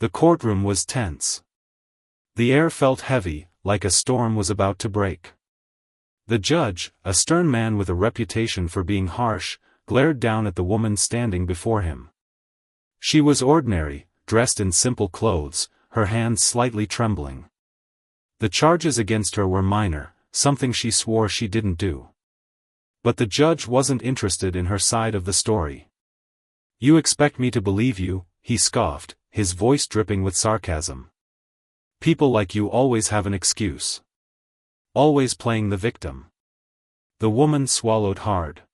The courtroom was tense. The air felt heavy, like a storm was about to break. The judge, a stern man with a reputation for being harsh, glared down at the woman standing before him. She was ordinary, dressed in simple clothes, her hands slightly trembling. The charges against her were minor, something she swore she didn't do. But the judge wasn't interested in her side of the story. "You expect me to believe you," he scoffed, his voice dripping with sarcasm. "People like you always have an excuse. Always playing the victim." The woman swallowed hard.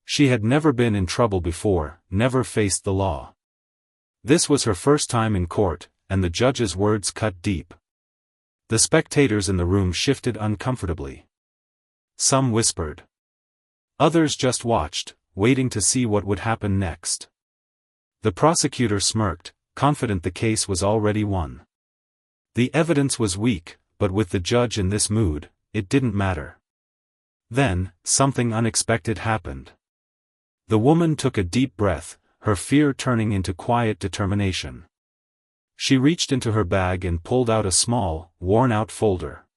She had never been in trouble before, never faced the law. This was her first time in court, and the judge's words cut deep. The spectators in the room shifted uncomfortably. Some whispered. Others just watched, waiting to see what would happen next. The prosecutor smirked, confident the case was already won. The evidence was weak, but with the judge in this mood, it didn't matter. Then, something unexpected happened. The woman took a deep breath, her fear turning into quiet determination. She reached into her bag and pulled out a small, worn-out folder.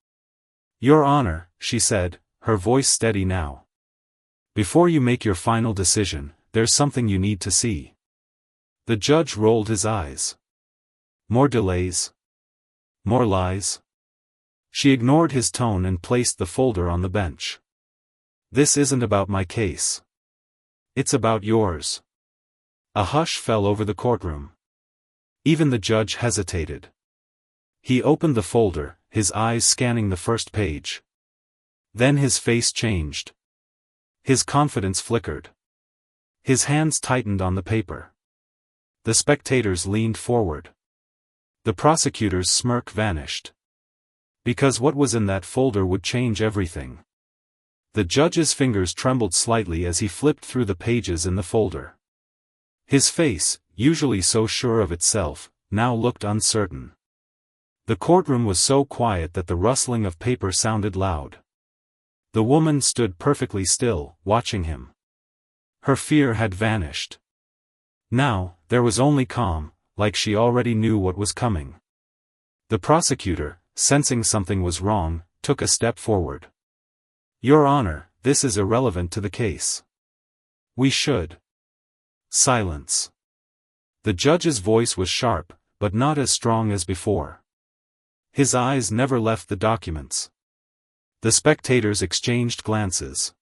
"Your Honor," she said, her voice steady now. "Before you make your final decision, there's something you need to see." The judge rolled his eyes. More delays? More lies? She ignored his tone and placed the folder on the bench. "This isn't about my case. It's about yours." A hush fell over the courtroom. Even the judge hesitated. He opened the folder, his eyes scanning the first page. Then his face changed. His confidence flickered. His hands tightened on the paper. The spectators leaned forward. The prosecutor's smirk vanished. Because what was in that folder would change everything. The judge's fingers trembled slightly as he flipped through the pages in the folder. His face, usually so sure of itself, now looked uncertain. The courtroom was so quiet that the rustling of paper sounded loud. The woman stood perfectly still, watching him. Her fear had vanished. Now, there was only calm, like she already knew what was coming. The prosecutor, sensing something was wrong, took a step forward. "Your Honor, this is irrelevant to the case. We should." Silence. The judge's voice was sharp, but not as strong as before. His eyes never left the documents. The spectators exchanged glances.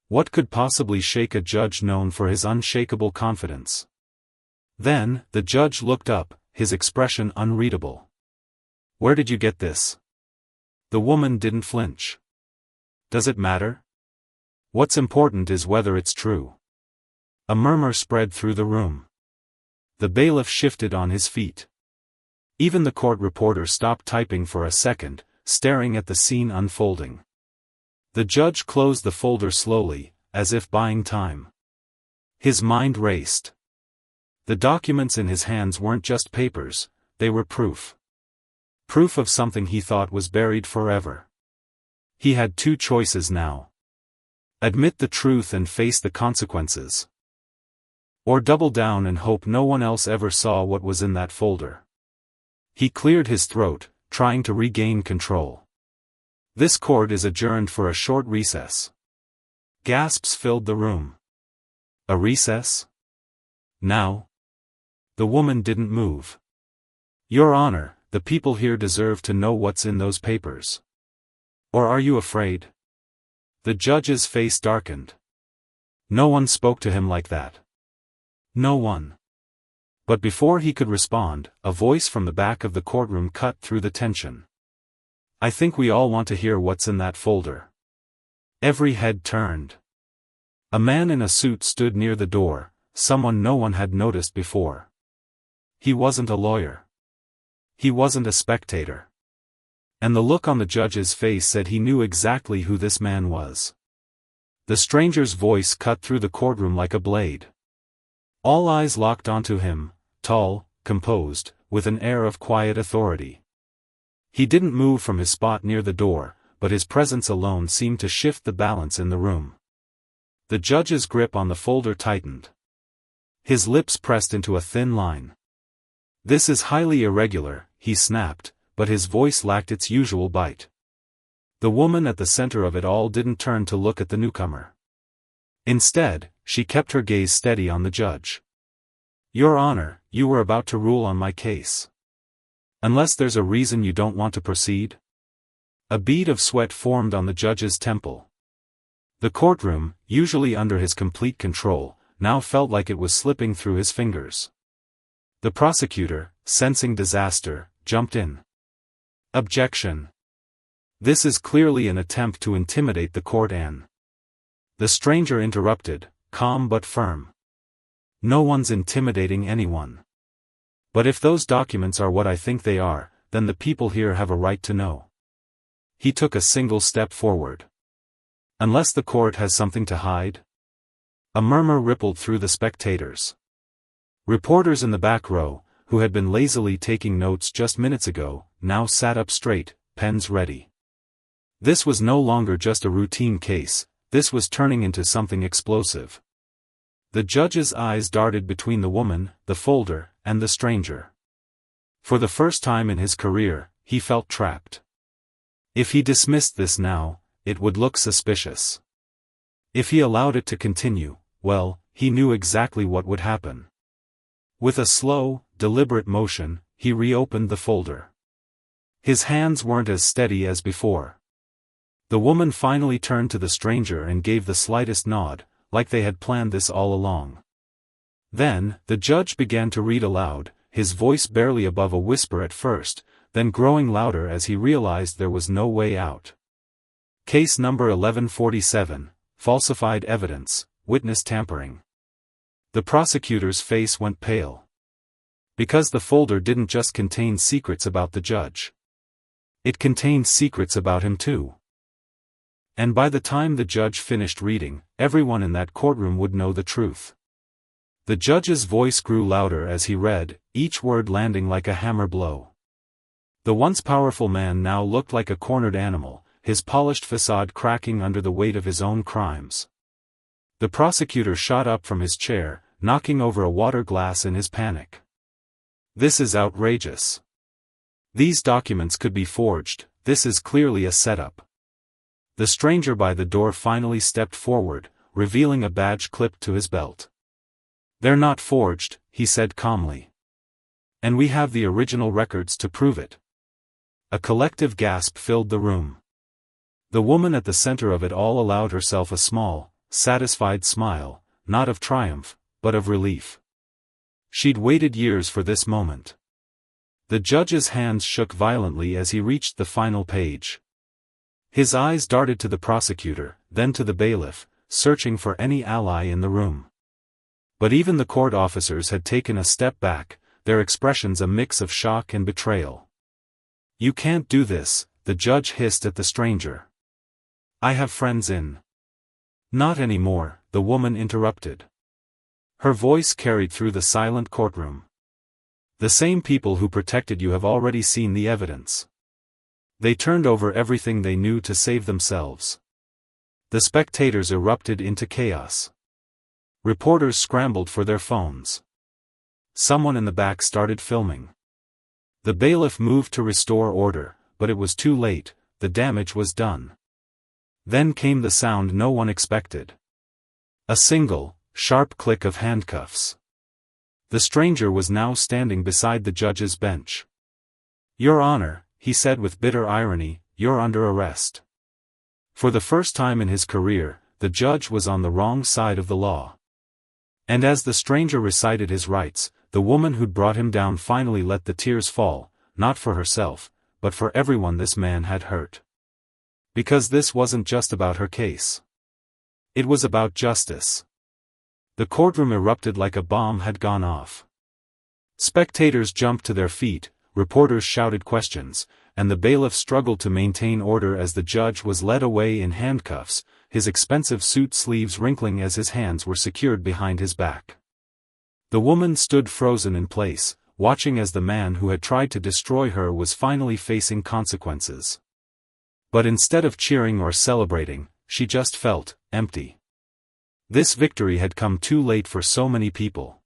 What could possibly shake a judge known for his unshakable confidence? Then, the judge looked up, his expression unreadable. "Where did you get this?" The woman didn't flinch. "Does it matter? What's important is whether it's true." A murmur spread through the room. The bailiff shifted on his feet. Even the court reporter stopped typing for a second, staring at the scene unfolding. The judge closed the folder slowly, as if buying time. His mind raced. The documents in his hands weren't just papers, they were proof. Proof of something he thought was buried forever. He had two choices now. Admit the truth and face the consequences. Or double down and hope no one else ever saw what was in that folder. He cleared his throat, trying to regain control. "This court is adjourned for a short recess." Gasps filled the room. A recess? Now? The woman didn't move. "Your Honor, the people here deserve to know what's in those papers. Or are you afraid?" The judge's face darkened. No one spoke to him like that. No one. But before he could respond, a voice from the back of the courtroom cut through the tension. "I think we all want to hear what's in that folder." Every head turned. A man in a suit stood near the door, someone no one had noticed before. He wasn't a lawyer. He wasn't a spectator. And the look on the judge's face said he knew exactly who this man was. The stranger's voice cut through the courtroom like a blade. All eyes locked onto him, tall, composed, with an air of quiet authority. He didn't move from his spot near the door, but his presence alone seemed to shift the balance in the room. The judge's grip on the folder tightened. His lips pressed into a thin line. "This is highly irregular," he snapped, but his voice lacked its usual bite. The woman at the center of it all didn't turn to look at the newcomer. Instead, she kept her gaze steady on the judge. "Your Honor, you were about to rule on my case. Unless there's a reason you don't want to proceed?" A bead of sweat formed on the judge's temple. The courtroom, usually under his complete control, now felt like it was slipping through his fingers. The prosecutor, sensing disaster, jumped in. "Objection. This is clearly an attempt to intimidate the court and..." The stranger interrupted, calm but firm. "No one's intimidating anyone. But if those documents are what I think they are, then the people here have a right to know." He took a single step forward. "Unless the court has something to hide?" A murmur rippled through the spectators. Reporters in the back row, who had been lazily taking notes just minutes ago, now sat up straight, pens ready. This was no longer just a routine case, this was turning into something explosive. The judge's eyes darted between the woman, the folder, and the stranger. For the first time in his career, he felt trapped. If he dismissed this now, it would look suspicious. If he allowed it to continue, well, he knew exactly what would happen. With a slow, deliberate motion, he reopened the folder. His hands weren't as steady as before. The woman finally turned to the stranger and gave the slightest nod, like they had planned this all along. Then, the judge began to read aloud, his voice barely above a whisper at first, then growing louder as he realized there was no way out. Case number 1147, falsified evidence, witness tampering. The prosecutor's face went pale. Because the folder didn't just contain secrets about the judge. It contained secrets about him too. And by the time the judge finished reading, everyone in that courtroom would know the truth. The judge's voice grew louder as he read, each word landing like a hammer blow. The once powerful man now looked like a cornered animal, his polished facade cracking under the weight of his own crimes. The prosecutor shot up from his chair, knocking over a water glass in his panic. "This is outrageous. These documents could be forged, this is clearly a setup." The stranger by the door finally stepped forward, revealing a badge clipped to his belt. "They're not forged," he said calmly. "And we have the original records to prove it." A collective gasp filled the room. The woman at the center of it all allowed herself a small, satisfied smile, not of triumph, but of relief. She'd waited years for this moment. The judge's hands shook violently as he reached the final page. His eyes darted to the prosecutor, then to the bailiff, searching for any ally in the room. But even the court officers had taken a step back, their expressions a mix of shock and betrayal. "You can't do this," the judge hissed at the stranger. "I have friends in..." "Not anymore," the woman interrupted. Her voice carried through the silent courtroom. "The same people who protected you have already seen the evidence. They turned over everything they knew to save themselves." The spectators erupted into chaos. Reporters scrambled for their phones. Someone in the back started filming. The bailiff moved to restore order, but it was too late, the damage was done. Then came the sound no one expected. A single, sharp click of handcuffs. The stranger was now standing beside the judge's bench. "Your Honor," he said with bitter irony, "you're under arrest." For the first time in his career, the judge was on the wrong side of the law. And as the stranger recited his rights, the woman who'd brought him down finally let the tears fall, not for herself, but for everyone this man had hurt. Because this wasn't just about her case. It was about justice. The courtroom erupted like a bomb had gone off. Spectators jumped to their feet, reporters shouted questions, and the bailiff struggled to maintain order as the judge was led away in handcuffs, his expensive suit sleeves wrinkling as his hands were secured behind his back. The woman stood frozen in place, watching as the man who had tried to destroy her was finally facing consequences. But instead of cheering or celebrating, she just felt empty. This victory had come too late for so many people.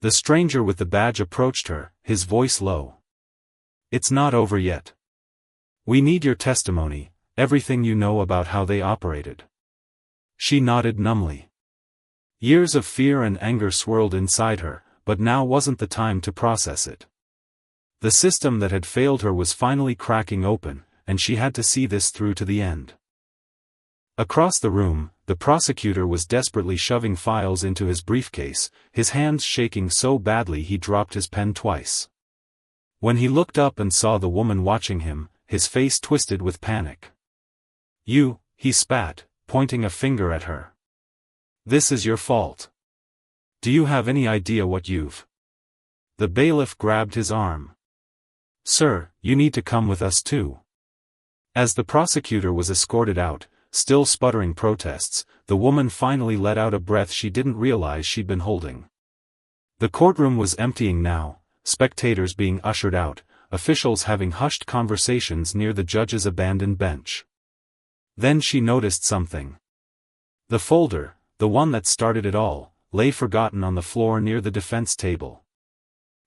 The stranger with the badge approached her, his voice low. "It's not over yet. We need your testimony, everything you know about how they operated." She nodded numbly. Years of fear and anger swirled inside her, but now wasn't the time to process it. The system that had failed her was finally cracking open, and she had to see this through to the end. Across the room, the prosecutor was desperately shoving files into his briefcase, his hands shaking so badly he dropped his pen twice. When he looked up and saw the woman watching him, his face twisted with panic. "You," he spat, pointing a finger at her. "This is your fault. Do you have any idea what you've—" The bailiff grabbed his arm. "Sir, you need to come with us too." As the prosecutor was escorted out, still sputtering protests, the woman finally let out a breath she didn't realize she'd been holding. The courtroom was emptying now, spectators being ushered out, officials having hushed conversations near the judge's abandoned bench. Then she noticed something. The folder, the one that started it all, lay forgotten on the floor near the defense table.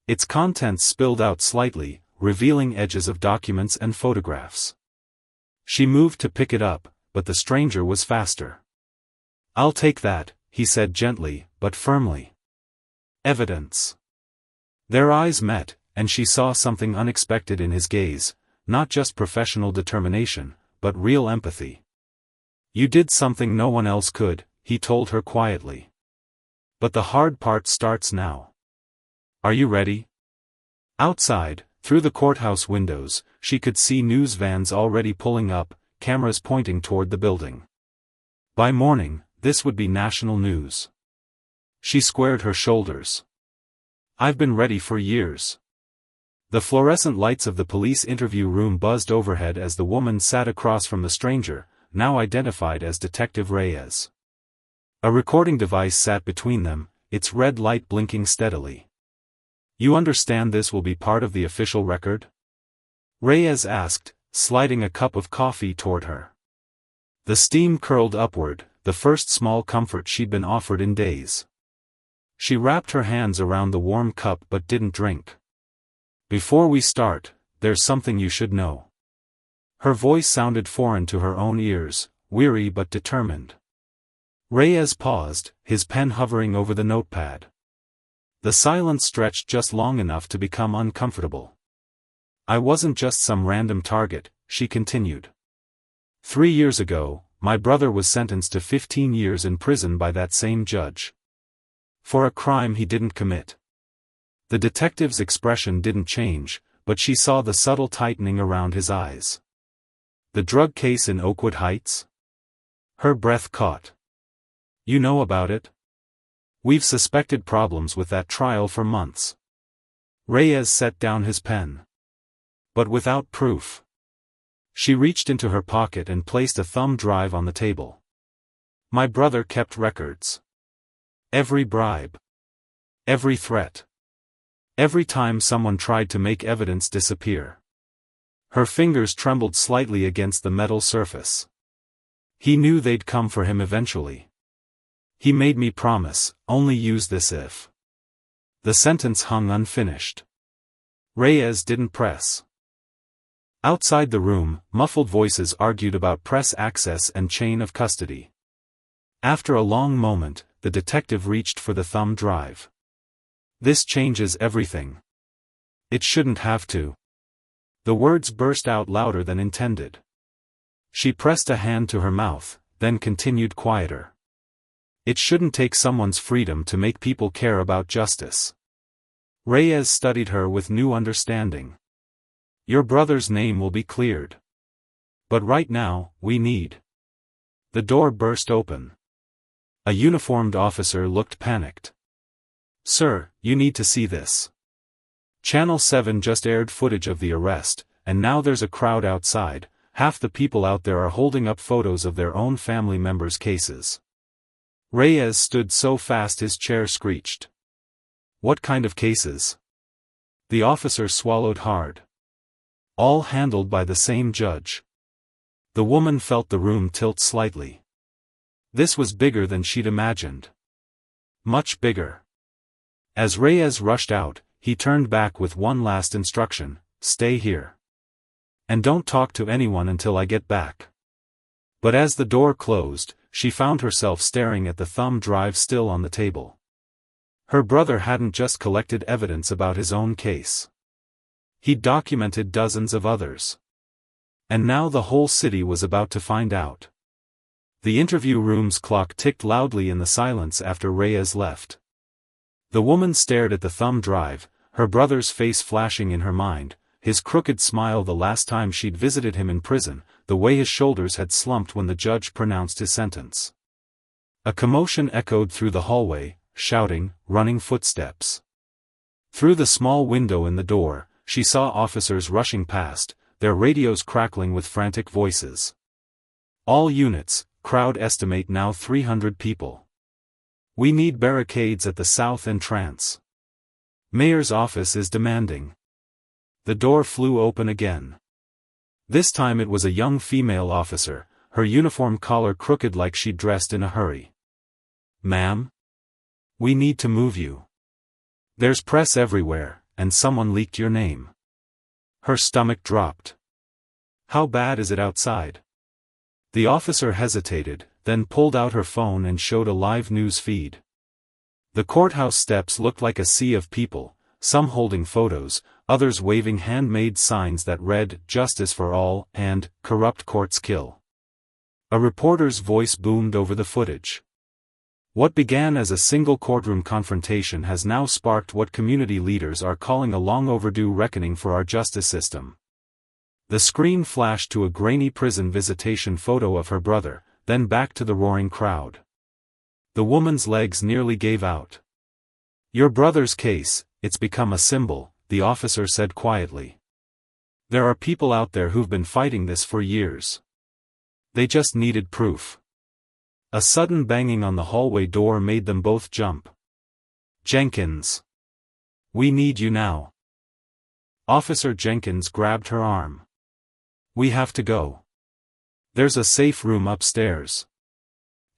Its contents spilled out slightly, revealing edges of documents and photographs. She moved to pick it up, but the stranger was faster. "I'll take that," he said gently, but firmly. "Evidence." Their eyes met, and she saw something unexpected in his gaze, not just professional determination, but real empathy. "You did something no one else could," he told her quietly. "But the hard part starts now. Are you ready?" Outside, through the courthouse windows, she could see news vans already pulling up, cameras pointing toward the building. By morning, this would be national news. She squared her shoulders. "I've been ready for years." The fluorescent lights of the police interview room buzzed overhead as the woman sat across from the stranger, now identified as Detective Reyes. A recording device sat between them, its red light blinking steadily. "You understand this will be part of the official record?" Reyes asked, sliding a cup of coffee toward her. The steam curled upward, the first small comfort she'd been offered in days. She wrapped her hands around the warm cup but didn't drink. "Before we start, there's something you should know." Her voice sounded foreign to her own ears, weary but determined. Reyes paused, his pen hovering over the notepad. The silence stretched just long enough to become uncomfortable. "I wasn't just some random target," she continued. 3 years ago, my brother was sentenced to 15 years in prison by that same judge. For a crime he didn't commit. The detective's expression didn't change, but she saw the subtle tightening around his eyes. "The drug case in Oakwood Heights?" Her breath caught. "You know about it? We've suspected problems with that trial for months." Reyes set down his pen. "But without proof." She reached into her pocket and placed a thumb drive on the table. "My brother kept records. Every bribe. Every threat. Every time someone tried to make evidence disappear." Her fingers trembled slightly against the metal surface. "He knew they'd come for him eventually. He made me promise, only use this if." The sentence hung unfinished. Reyes didn't press. Outside the room, muffled voices argued about press access and chain of custody. After a long moment, the detective reached for the thumb drive. "This changes everything." "It shouldn't have to." The words burst out louder than intended. She pressed a hand to her mouth, then continued quieter. "It shouldn't take someone's freedom to make people care about justice." Reyes studied her with new understanding. "Your brother's name will be cleared. But right now, we need." The door burst open. A uniformed officer looked panicked. "Sir, you need to see this. Channel 7 just aired footage of the arrest, and now there's a crowd outside. Half the people out there are holding up photos of their own family members' cases." Reyes stood so fast his chair screeched. "What kind of cases?" The officer swallowed hard. "All handled by the same judge." The woman felt the room tilt slightly. This was bigger than she'd imagined. Much bigger. As Reyes rushed out, he turned back with one last instruction: stay here. And don't talk to anyone until I get back. But as the door closed, she found herself staring at the thumb drive still on the table. Her brother hadn't just collected evidence about his own case. He'd documented dozens of others. And now the whole city was about to find out. The interview room's clock ticked loudly in the silence after Reyes left. The woman stared at the thumb drive, her brother's face flashing in her mind, his crooked smile the last time she'd visited him in prison, the way his shoulders had slumped when the judge pronounced his sentence. A commotion echoed through the hallway, shouting, running footsteps. Through the small window in the door, she saw officers rushing past, their radios crackling with frantic voices. All units, crowd estimate now 300 people. We need barricades at the south entrance. Mayor's office is demanding. The door flew open again. This time it was a young female officer, her uniform collar crooked like she'd dressed in a hurry. Ma'am? We need to move you. There's press everywhere, and someone leaked your name. Her stomach dropped. How bad is it outside? The officer hesitated, then pulled out her phone and showed a live news feed. The courthouse steps looked like a sea of people, some holding photos, others waving handmade signs that read, "Justice for all," and "Corrupt courts kill." A reporter's voice boomed over the footage. What began as a single courtroom confrontation has now sparked what community leaders are calling a long-overdue reckoning for our justice system. The screen flashed to a grainy prison visitation photo of her brother, then back to the roaring crowd. The woman's legs nearly gave out. Your brother's case, it's become a symbol, the officer said quietly. There are people out there who've been fighting this for years. They just needed proof. A sudden banging on the hallway door made them both jump. Jenkins. We need you now. Officer Jenkins grabbed her arm. We have to go. There's a safe room upstairs.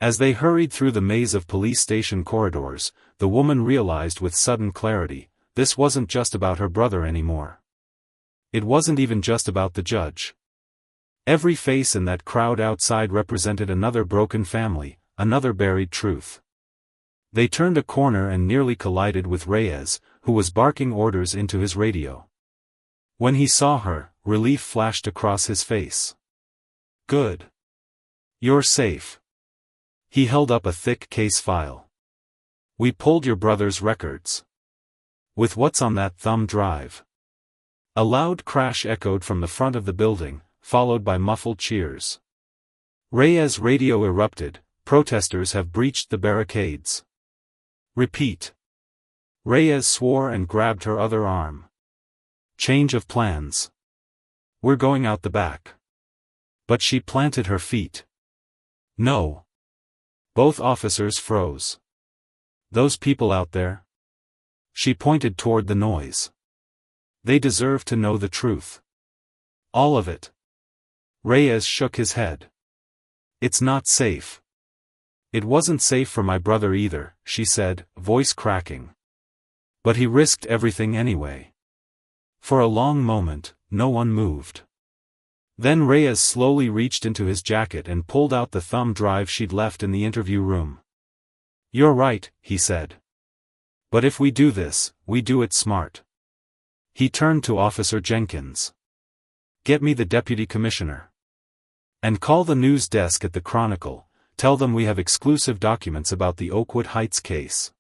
As they hurried through the maze of police station corridors, the woman realized with sudden clarity, this wasn't just about her brother anymore. It wasn't even just about the judge. Every face in that crowd outside represented another broken family, another buried truth. They turned a corner and nearly collided with Reyes, who was barking orders into his radio. When he saw her, relief flashed across his face. Good. You're safe. He held up a thick case file. We pulled your brother's records. With what's on that thumb drive? A loud crash echoed from the front of the building, followed by muffled cheers. Reyes' radio erupted, protesters have breached the barricades. Repeat. Reyes swore and grabbed her other arm. Change of plans. We're going out the back. But she planted her feet. No. Both officers froze. Those people out there? She pointed toward the noise. They deserve to know the truth. All of it. Reyes shook his head. It's not safe. It wasn't safe for my brother either, she said, voice cracking. But he risked everything anyway. For a long moment, no one moved. Then Reyes slowly reached into his jacket and pulled out the thumb drive she'd left in the interview room. You're right, he said. But if we do this, we do it smart. He turned to Officer Jenkins. Get me the deputy commissioner. And call the news desk at the Chronicle, tell them we have exclusive documents about the Oakwood Heights case.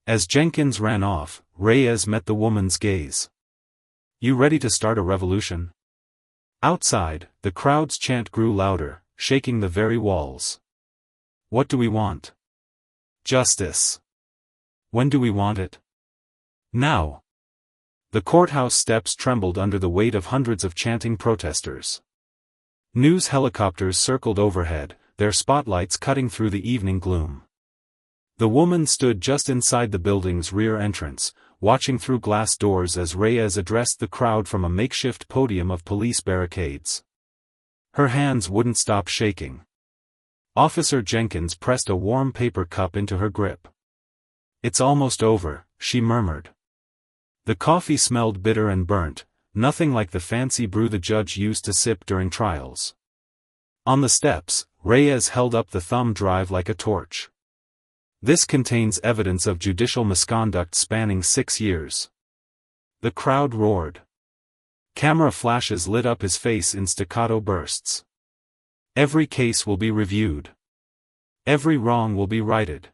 As Jenkins ran off, Reyes met the woman's gaze. You ready to start a revolution? Outside, the crowd's chant grew louder, shaking the very walls. What do we want? Justice. When do we want it? Now. The courthouse steps trembled under the weight of hundreds of chanting protesters. News helicopters circled overhead, their spotlights cutting through the evening gloom. The woman stood just inside the building's rear entrance, watching through glass doors as Reyes addressed the crowd from a makeshift podium of police barricades. Her hands wouldn't stop shaking. Officer Jenkins pressed a warm paper cup into her grip. It's almost over, she murmured. The coffee smelled bitter and burnt, nothing like the fancy brew the judge used to sip during trials. On the steps, Reyes held up the thumb drive like a torch. This contains evidence of judicial misconduct spanning 6 years. The crowd roared. Camera flashes lit up his face in staccato bursts. Every case will be reviewed. Every wrong will be righted.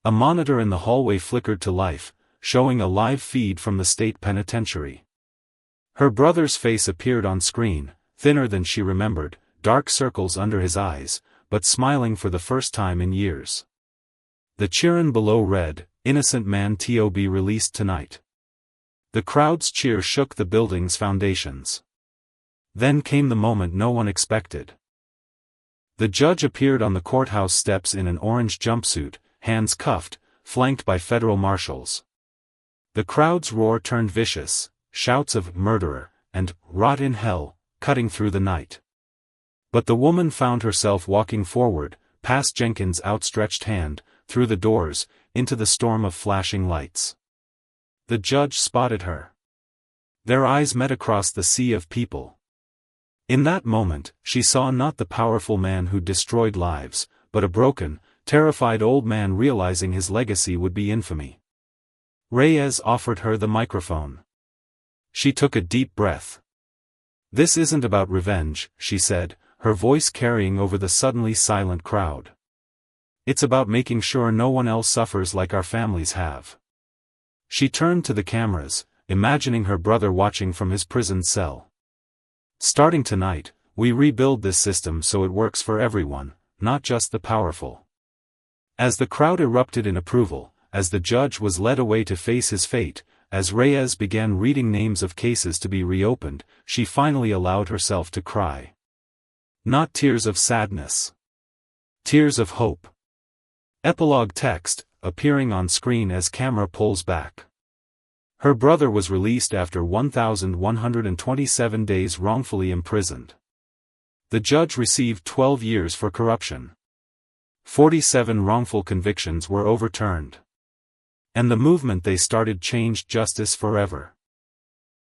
A monitor in the hallway flickered to life, showing a live feed from the state penitentiary. Her brother's face appeared on screen, thinner than she remembered, dark circles under his eyes, but smiling for the first time in years. The cheerin below read, "Innocent man to be released tonight." The crowd's cheer shook the building's foundations. Then came the moment no one expected. The judge appeared on the courthouse steps in an orange jumpsuit, hands cuffed, flanked by federal marshals. The crowd's roar turned vicious, shouts of "murderer" and "rot in hell" cutting through the night. But the woman found herself walking forward, past Jenkins' outstretched hand, through the doors, into the storm of flashing lights. The judge spotted her. Their eyes met across the sea of people. In that moment, she saw not the powerful man who destroyed lives, but a broken, terrified old man realizing his legacy would be infamy. Reyes offered her the microphone. She took a deep breath. "This isn't about revenge," she said, her voice carrying over the suddenly silent crowd. "It's about making sure no one else suffers like our families have." She turned to the cameras, imagining her brother watching from his prison cell. "Starting tonight, we rebuild this system so it works for everyone, not just the powerful." As the crowd erupted in approval, as the judge was led away to face his fate, as Reyes began reading names of cases to be reopened, she finally allowed herself to cry. Not tears of sadness. Tears of hope. Epilogue text, appearing on screen as camera pulls back. Her brother was released after 1,127 days wrongfully imprisoned. The judge received 12 years for corruption. 47 wrongful convictions were overturned. And the movement they started changed justice forever.